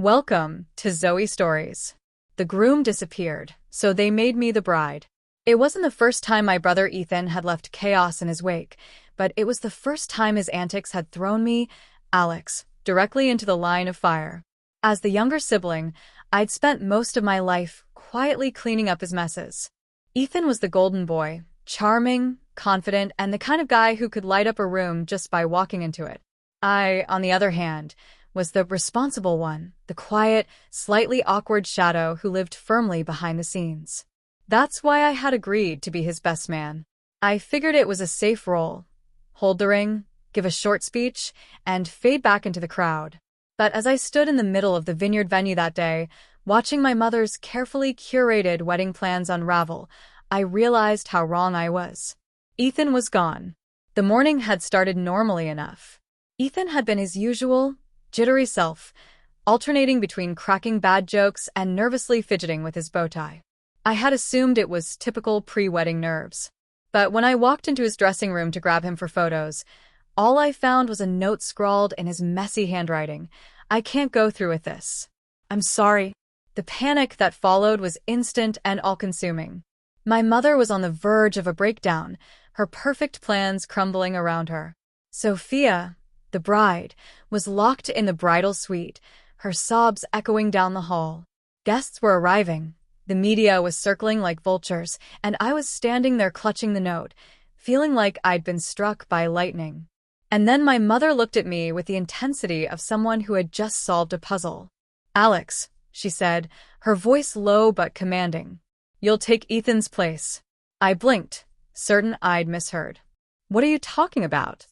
Welcome to Zoe Stories. The groom disappeared, so they made me the bride. It wasn't the first time my brother Ethan had left chaos in his wake, but it was the first time his antics had thrown me, Alex, directly into the line of fire. As the younger sibling, I'd spent most of my life quietly cleaning up his messes. Ethan was the golden boy, charming, confident, and the kind of guy who could light up a room just by walking into it. I, on the other hand, was the responsible one, the quiet, slightly awkward shadow who lived firmly behind the scenes. That's why I had agreed to be his best man. I figured it was a safe role. Hold the ring, give a short speech, and fade back into the crowd. But as I stood in the middle of the vineyard venue that day, watching my mother's carefully curated wedding plans unravel, I realized how wrong I was. Ethan was gone. The morning had started normally enough. Ethan had been his usual, jittery self, alternating between cracking bad jokes and nervously fidgeting with his bow tie. I had assumed it was typical pre-wedding nerves. But when I walked into his dressing room to grab him for photos, all I found was a note scrawled in his messy handwriting. "I can't go through with this. I'm sorry." The panic that followed was instant and all-consuming. My mother was on the verge of a breakdown, her perfect plans crumbling around her. Sophia, the bride, was locked in the bridal suite, her sobs echoing down the hall. Guests were arriving. The media was circling like vultures, and I was standing there clutching the note, feeling like I'd been struck by lightning. And then my mother looked at me with the intensity of someone who had just solved a puzzle. "Alex," she said, her voice low but commanding. "You'll take Ethan's place." I blinked, certain I'd misheard. "What are you talking about?"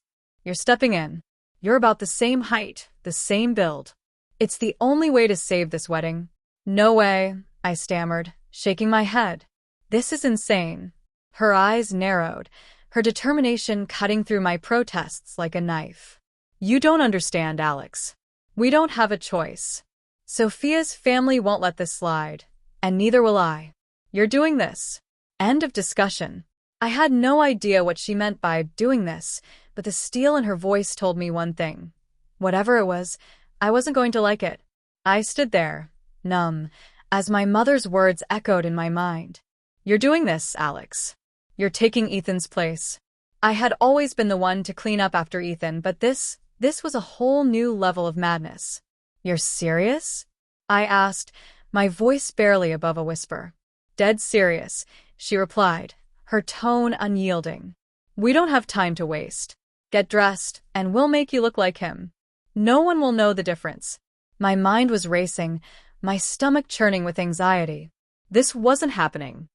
"You're stepping in. You're about the same height, the same build. It's the only way to save this wedding." "No way," I stammered, shaking my head. "This is insane." Her eyes narrowed, her determination cutting through my protests like a knife. "You don't understand, Alex. We don't have a choice. Sophia's family won't let this slide, and neither will I. You're doing this. End of discussion." I had no idea what she meant by doing this, but the steel in her voice told me one thing. Whatever it was, I wasn't going to like it. I stood there, numb, as my mother's words echoed in my mind. "You're doing this, Alex. You're taking Ethan's place." I had always been the one to clean up after Ethan, but this was a whole new level of madness. "You're serious?" I asked, my voice barely above a whisper. "Dead serious," she replied, her tone unyielding. "We don't have time to waste. Get dressed, and we'll make you look like him. No one will know the difference." My mind was racing, my stomach churning with anxiety. This wasn't happening.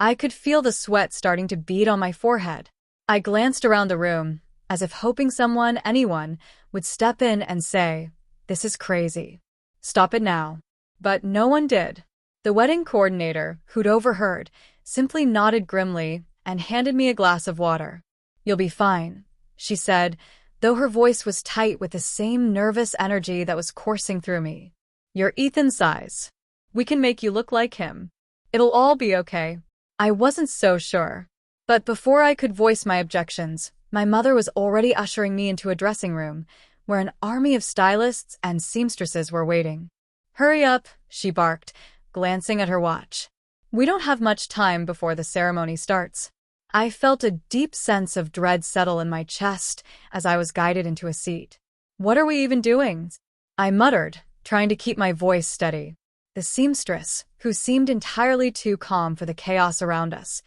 I could feel the sweat starting to bead on my forehead. I glanced around the room, as if hoping someone, anyone, would step in and say, "This is crazy. Stop it now." But no one did. The wedding coordinator, who'd overheard, simply nodded grimly and handed me a glass of water. "You'll be fine," she said, though her voice was tight with the same nervous energy that was coursing through me. "You're Ethan's size. We can make you look like him. It'll all be okay." I wasn't so sure. But before I could voice my objections, my mother was already ushering me into a dressing room, where an army of stylists and seamstresses were waiting. "Hurry up," she barked, glancing at her watch. "We don't have much time before the ceremony starts." I felt a deep sense of dread settle in my chest as I was guided into a seat. "What are we even doing?" I muttered, trying to keep my voice steady. The seamstress, who seemed entirely too calm for the chaos around us,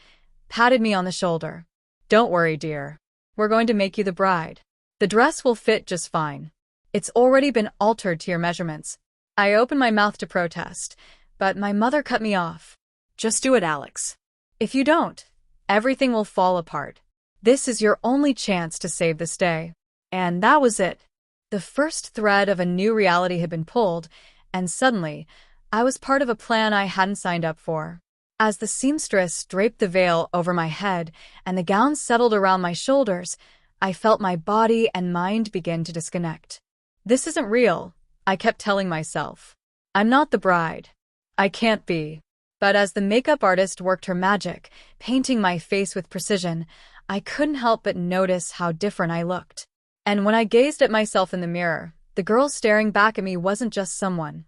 patted me on the shoulder. "Don't worry, dear. We're going to make you the bride. The dress will fit just fine. It's already been altered to your measurements." I opened my mouth to protest, but my mother cut me off. "Just do it, Alex. If you don't, everything will fall apart. This is your only chance to save this day." And that was it. The first thread of a new reality had been pulled, and suddenly, I was part of a plan I hadn't signed up for. As the seamstress draped the veil over my head and the gown settled around my shoulders, I felt my body and mind begin to disconnect. "This isn't real," I kept telling myself. "I'm not the bride. I can't be." But as the makeup artist worked her magic, painting my face with precision, I couldn't help but notice how different I looked. And when I gazed at myself in the mirror, the girl staring back at me wasn't just someone.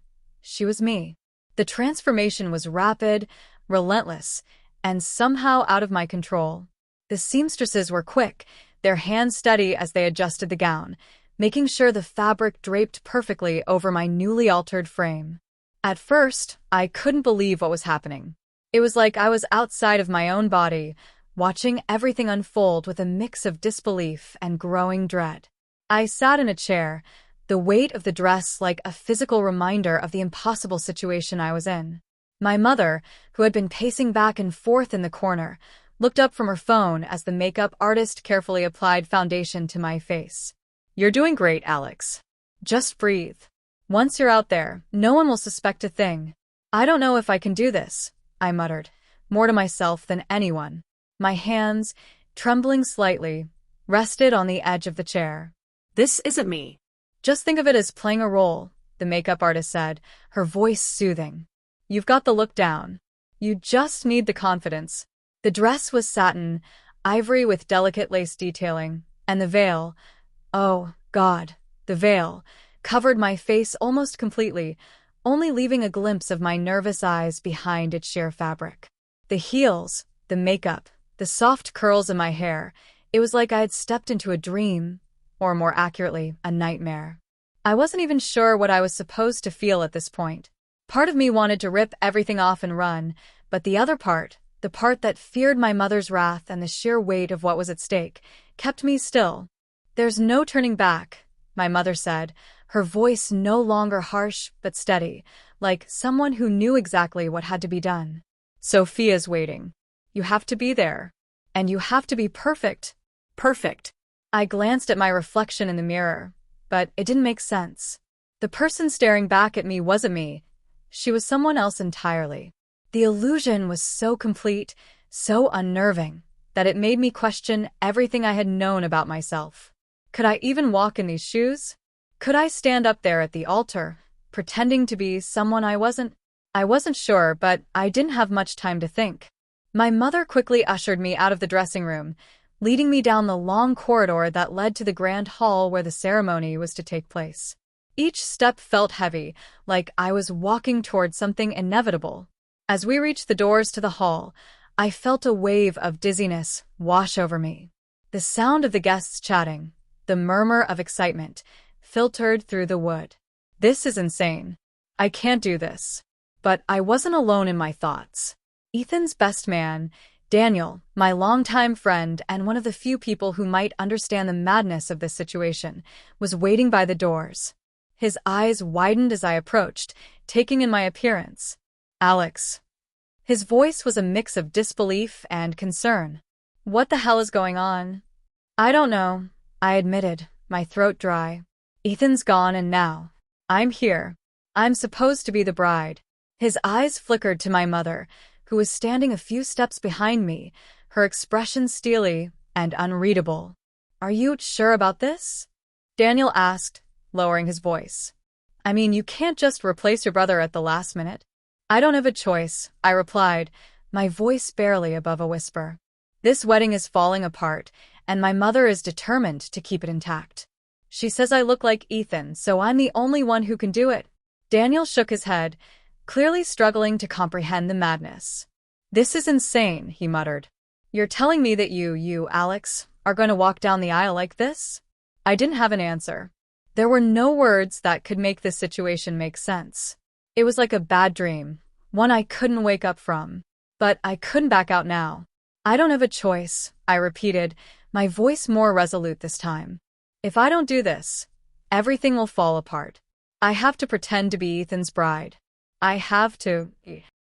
she was me. The transformation was rapid, relentless, and somehow out of my control. The seamstresses were quick, their hands steady as they adjusted the gown, making sure the fabric draped perfectly over my newly altered frame. At first, I couldn't believe what was happening. It was like I was outside of my own body, watching everything unfold with a mix of disbelief and growing dread. I sat in a chair, the weight of the dress like a physical reminder of the impossible situation I was in. My mother, who had been pacing back and forth in the corner, looked up from her phone as the makeup artist carefully applied foundation to my face. "You're doing great, Alex. Just breathe. Once you're out there, no one will suspect a thing." "I don't know if I can do this," I muttered, more to myself than anyone. My hands, trembling slightly, rested on the edge of the chair. "This isn't me." "Just think of it as playing a role," the makeup artist said, her voice soothing. "You've got the look down. You just need the confidence." The dress was satin, ivory with delicate lace detailing, and the veil, oh, God, the veil, covered my face almost completely, only leaving a glimpse of my nervous eyes behind its sheer fabric. The heels, the makeup, the soft curls in my hair, it was like I had stepped into a dream, or more accurately, a nightmare. I wasn't even sure what I was supposed to feel at this point. Part of me wanted to rip everything off and run, but the other part, the part that feared my mother's wrath and the sheer weight of what was at stake, kept me still. "There's no turning back," my mother said, her voice no longer harsh but steady, like someone who knew exactly what had to be done. "Sophia's waiting. You have to be there. And you have to be perfect." Perfect. I glanced at my reflection in the mirror, but it didn't make sense. The person staring back at me wasn't me. She was someone else entirely. The illusion was so complete, so unnerving, that it made me question everything I had known about myself. Could I even walk in these shoes? Could I stand up there at the altar, pretending to be someone I wasn't? I wasn't sure, but I didn't have much time to think. My mother quickly ushered me out of the dressing room, leading me down the long corridor that led to the grand hall where the ceremony was to take place. Each step felt heavy, like I was walking toward something inevitable. As we reached the doors to the hall, I felt a wave of dizziness wash over me. The sound of the guests chatting, the murmur of excitement, filtered through the wood. "This is insane. I can't do this." But I wasn't alone in my thoughts. Ethan's best man, Daniel, my longtime friend and one of the few people who might understand the madness of this situation, was waiting by the doors. His eyes widened as I approached, taking in my appearance. "Alex." His voice was a mix of disbelief and concern. "What the hell is going on?" "I don't know," I admitted, my throat dry. "Ethan's gone and now I'm here. I'm supposed to be the bride." His eyes flickered to my mother, who was standing a few steps behind me, her expression steely and unreadable. "Are you sure about this?" Daniel asked, lowering his voice. "I mean, you can't just replace your brother at the last minute." "I don't have a choice," I replied, my voice barely above a whisper. "This wedding is falling apart, and my mother is determined to keep it intact. She says I look like Ethan, so I'm the only one who can do it." Daniel shook his head, clearly struggling to comprehend the madness. "This is insane," he muttered. "You're telling me that you, Alex, are going to walk down the aisle like this?" I didn't have an answer. There were no words that could make this situation make sense. It was like a bad dream, one I couldn't wake up from. But I couldn't back out now. "I don't have a choice," I repeated, my voice more resolute this time. "If I don't do this, everything will fall apart. I have to pretend to be Ethan's bride. I have to."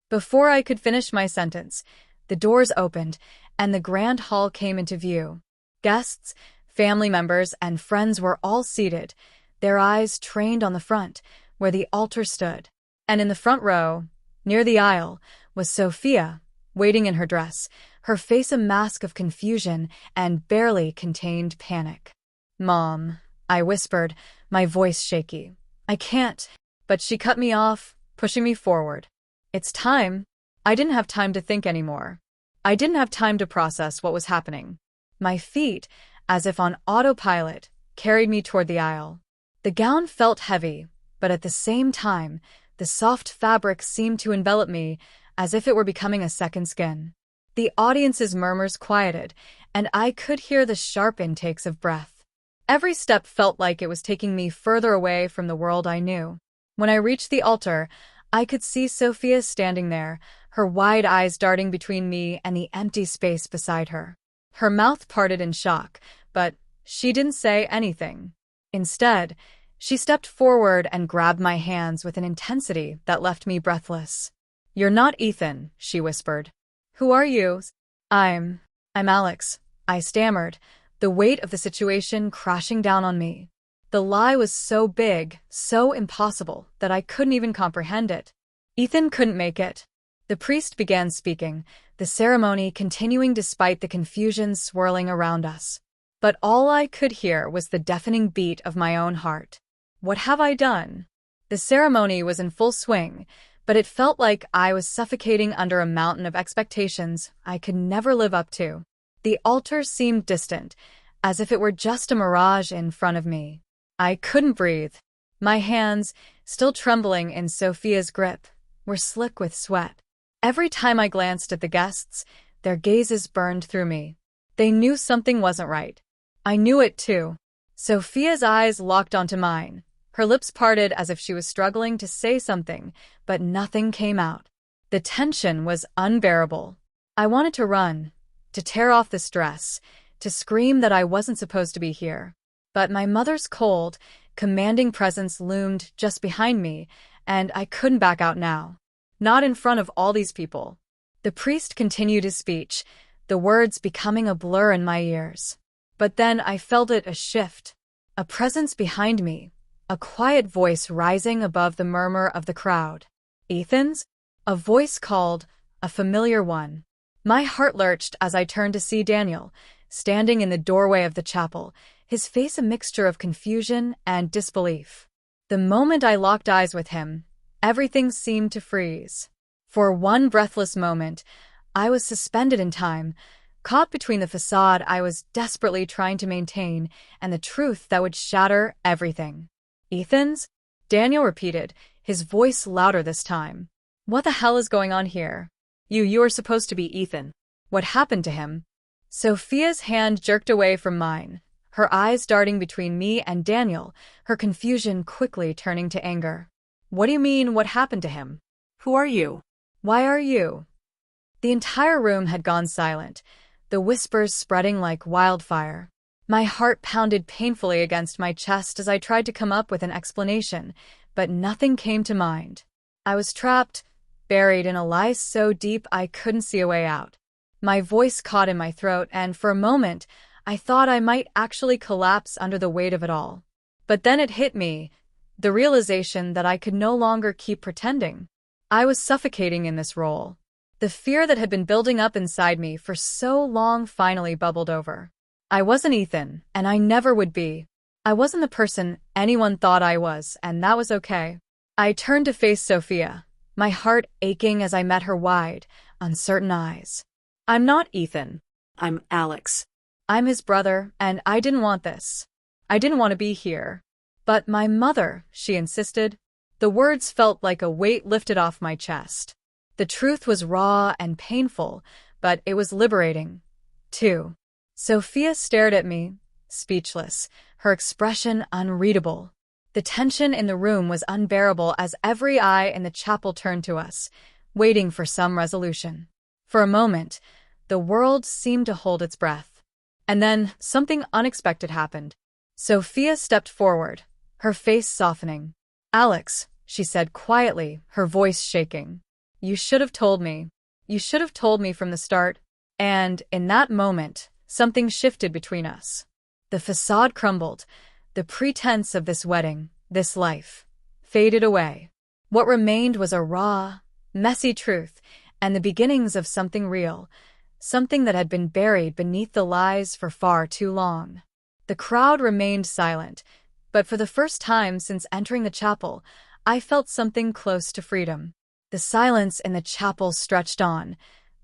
Before I could finish my sentence, the doors opened, and the grand hall came into view. Guests, family members, and friends were all seated, their eyes trained on the front, where the altar stood. And in the front row, near the aisle, was Sophia, waiting in her dress, her face a mask of confusion and barely contained panic. "Mom," I whispered, my voice shaky. "I can't." But she cut me off, pushing me forward. "It's time." I didn't have time to think anymore. I didn't have time to process what was happening. My feet, as if on autopilot, carried me toward the aisle. The gown felt heavy, but at the same time, The soft fabric seemed to envelop me, as if it were becoming a second skin. The audience's murmurs quieted, and I could hear the sharp intakes of breath. Every step felt like it was taking me further away from the world I knew. When I reached the altar, I could see Sophia standing there, her wide eyes darting between me and the empty space beside her. Her mouth parted in shock, but she didn't say anything. Instead, she stepped forward and grabbed my hands with an intensity that left me breathless. "You're not Ethan," she whispered. "Who are you?" I'm Alex," I stammered, the weight of the situation crashing down on me. The lie was so big, so impossible, that I couldn't even comprehend it. "Ethan couldn't make it." The priest began speaking, the ceremony continuing despite the confusion swirling around us. But all I could hear was the deafening beat of my own heart. What have I done? The ceremony was in full swing, but it felt like I was suffocating under a mountain of expectations I could never live up to. The altar seemed distant, as if it were just a mirage in front of me. I couldn't breathe. My hands, still trembling in Sophia's grip, were slick with sweat. Every time I glanced at the guests, their gazes burned through me. They knew something wasn't right. I knew it too. Sophia's eyes locked onto mine. Her lips parted as if she was struggling to say something, but nothing came out. The tension was unbearable. I wanted to run, to tear off this dress, to scream that I wasn't supposed to be here. But my mother's cold, commanding presence loomed just behind me, and I couldn't back out now. Not in front of all these people. The priest continued his speech, the words becoming a blur in my ears. But then I felt a shift. A presence behind me. A quiet voice rising above the murmur of the crowd. "Ethan's?" A voice called, a familiar one. My heart lurched as I turned to see Daniel, standing in the doorway of the chapel, his face a mixture of confusion and disbelief. The moment I locked eyes with him, everything seemed to freeze. For one breathless moment, I was suspended in time, caught between the facade I was desperately trying to maintain and the truth that would shatter everything. "Ethan's?" Daniel repeated, his voice louder this time. "What the hell is going on here?" You were supposed to be Ethan. What happened to him?" Sophia's hand jerked away from mine, her eyes darting between me and Daniel, her confusion quickly turning to anger. "What do you mean, what happened to him? Who are you? Why are you?" The entire room had gone silent, the whispers spreading like wildfire. My heart pounded painfully against my chest as I tried to come up with an explanation, but nothing came to mind. I was trapped, buried in a lie so deep I couldn't see a way out. My voice caught in my throat, and for a moment, I thought I might actually collapse under the weight of it all. But then it hit me, the realization that I could no longer keep pretending. I was suffocating in this role. The fear that had been building up inside me for so long finally bubbled over. I wasn't Ethan, and I never would be. I wasn't the person anyone thought I was, and that was okay. I turned to face Sophia, my heart aching as I met her wide, uncertain eyes. "I'm not Ethan. I'm Alex." I'm his brother, and I didn't want this. I didn't want to be here. "But my mother," she insisted. The words felt like a weight lifted off my chest. The truth was raw and painful, but it was liberating, too. Sophia stared at me, speechless, her expression unreadable. The tension in the room was unbearable as every eye in the chapel turned to us, waiting for some resolution. For a moment, the world seemed to hold its breath. And then something unexpected happened. Sophia stepped forward, her face softening. "Alex," she said quietly, her voice shaking. "You should have told me. You should have told me from the start." And in that moment, something shifted between us. The facade crumbled. The pretense of this wedding, this life, faded away. What remained was a raw, messy truth and the beginnings of something real, something that had been buried beneath the lies for far too long. The crowd remained silent, but for the first time since entering the chapel, I felt something close to freedom. The silence in the chapel stretched on,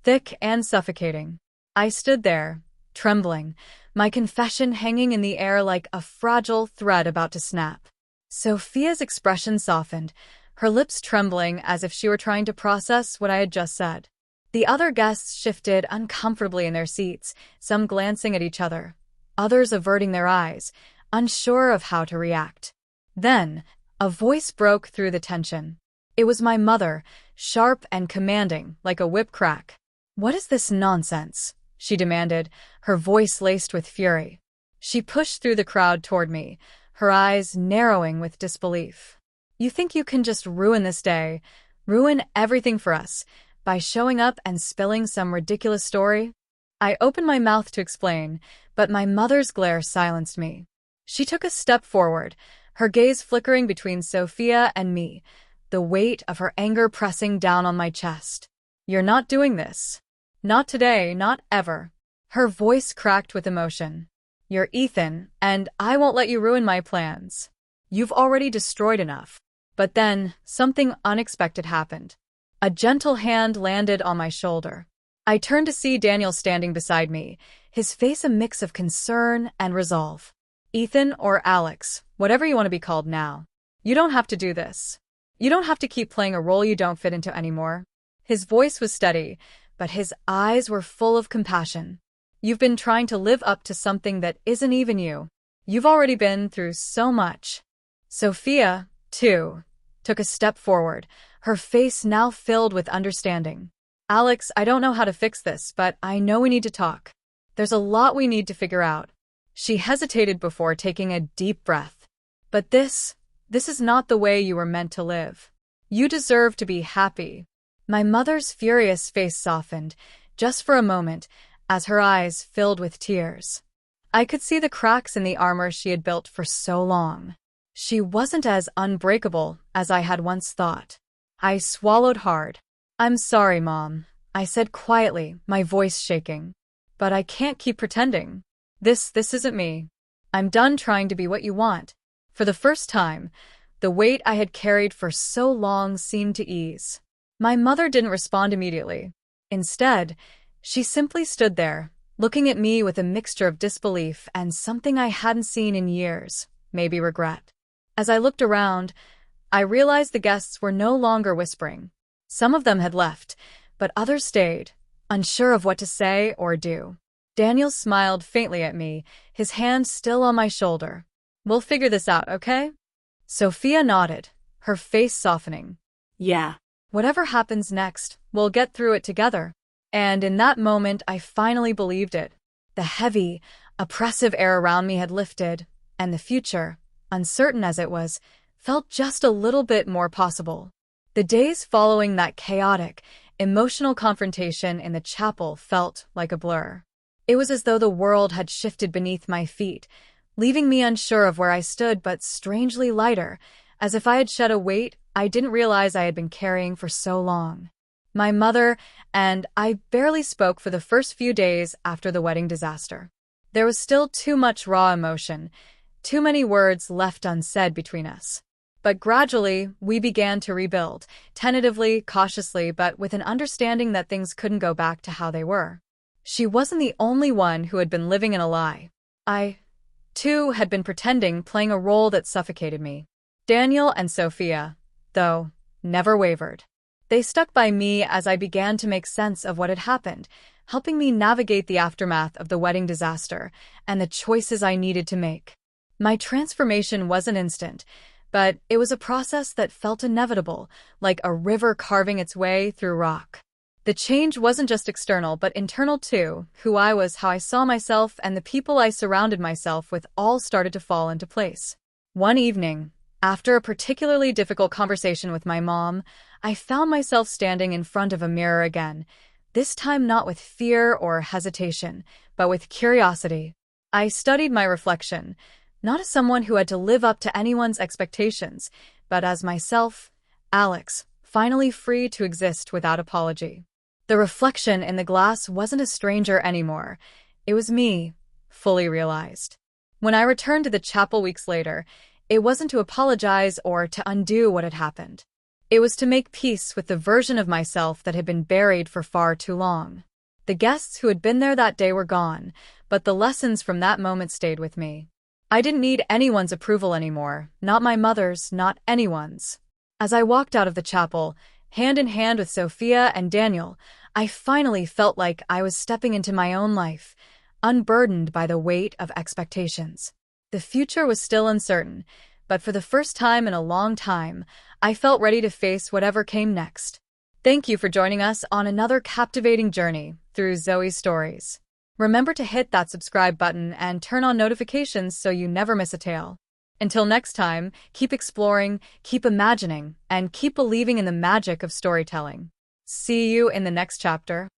thick and suffocating. I stood there, trembling, my confession hanging in the air like a fragile thread about to snap. Sophia's expression softened, her lips trembling as if she were trying to process what I had just said. The other guests shifted uncomfortably in their seats, some glancing at each other, others averting their eyes, unsure of how to react. Then, a voice broke through the tension. It was my mother, sharp and commanding, like a whip crack. "What is this nonsense?" she demanded, her voice laced with fury. She pushed through the crowd toward me, her eyes narrowing with disbelief. "You think you can just ruin this day, ruin everything for us, by showing up and spilling some ridiculous story?" I opened my mouth to explain, but my mother's glare silenced me. She took a step forward, her gaze flickering between Sophia and me, the weight of her anger pressing down on my chest. "You're not doing this. Not today, not ever." Her voice cracked with emotion. "You're Ethan, and I won't let you ruin my plans. You've already destroyed enough." But then, something unexpected happened. A gentle hand landed on my shoulder. I turned to see Daniel standing beside me, his face a mix of concern and resolve. "Ethan or Alex, whatever you want to be called now, you don't have to do this. You don't have to keep playing a role you don't fit into anymore." His voice was steady, but his eyes were full of compassion. "You've been trying to live up to something that isn't even you. You've already been through so much." Sophia, too, took a step forward, her face now filled with understanding. "Alex, I don't know how to fix this, but I know we need to talk. There's a lot we need to figure out." She hesitated before taking a deep breath. "But this is not the way you were meant to live. You deserve to be happy." My mother's furious face softened, just for a moment, as her eyes filled with tears. I could see the cracks in the armor she had built for so long. She wasn't as unbreakable as I had once thought. I swallowed hard. "I'm sorry, Mom," I said quietly, my voice shaking. "But I can't keep pretending. This isn't me. I'm done trying to be what you want." For the first time, the weight I had carried for so long seemed to ease. My mother didn't respond immediately. Instead, she simply stood there, looking at me with a mixture of disbelief and something I hadn't seen in years, maybe regret. As I looked around, I realized the guests were no longer whispering. Some of them had left, but others stayed, unsure of what to say or do. Daniel smiled faintly at me, his hand still on my shoulder. "We'll figure this out, okay?" Sophia nodded, her face softening. "Yeah." "Whatever happens next, we'll get through it together." And in that moment, I finally believed it. The heavy, oppressive air around me had lifted, and the future, uncertain as it was, felt just a little bit more possible. The days following that chaotic, emotional confrontation in the chapel felt like a blur. It was as though the world had shifted beneath my feet, leaving me unsure of where I stood but strangely lighter, as if I had shed a weight I didn't realize I had been carrying for so long. My mother and I barely spoke for the first few days after the wedding disaster. There was still too much raw emotion, too many words left unsaid between us. But gradually, we began to rebuild, tentatively, cautiously, but with an understanding that things couldn't go back to how they were. She wasn't the only one who had been living in a lie. I, too, had been pretending, playing a role that suffocated me. Daniel and Sophia, though, never wavered. They stuck by me as I began to make sense of what had happened, helping me navigate the aftermath of the wedding disaster and the choices I needed to make. My transformation wasn't instant, but it was a process that felt inevitable, like a river carving its way through rock. The change wasn't just external, but internal too. Who I was, how I saw myself, and the people I surrounded myself with all started to fall into place. One evening, after a particularly difficult conversation with my mom, I found myself standing in front of a mirror again, this time not with fear or hesitation, but with curiosity. I studied my reflection, not as someone who had to live up to anyone's expectations, but as myself, Alex, finally free to exist without apology. The reflection in the glass wasn't a stranger anymore. It was me, fully realized. When I returned to the chapel weeks later, it wasn't to apologize or to undo what had happened. It was to make peace with the version of myself that had been buried for far too long. The guests who had been there that day were gone, but the lessons from that moment stayed with me. I didn't need anyone's approval anymore, not my mother's, not anyone's. As I walked out of the chapel, hand in hand with Sophia and Daniel, I finally felt like I was stepping into my own life, unburdened by the weight of expectations. The future was still uncertain, but for the first time in a long time, I felt ready to face whatever came next. Thank you for joining us on another captivating journey through Zoe's stories. Remember to hit that subscribe button and turn on notifications so you never miss a tale. Until next time, keep exploring, keep imagining, and keep believing in the magic of storytelling. See you in the next chapter.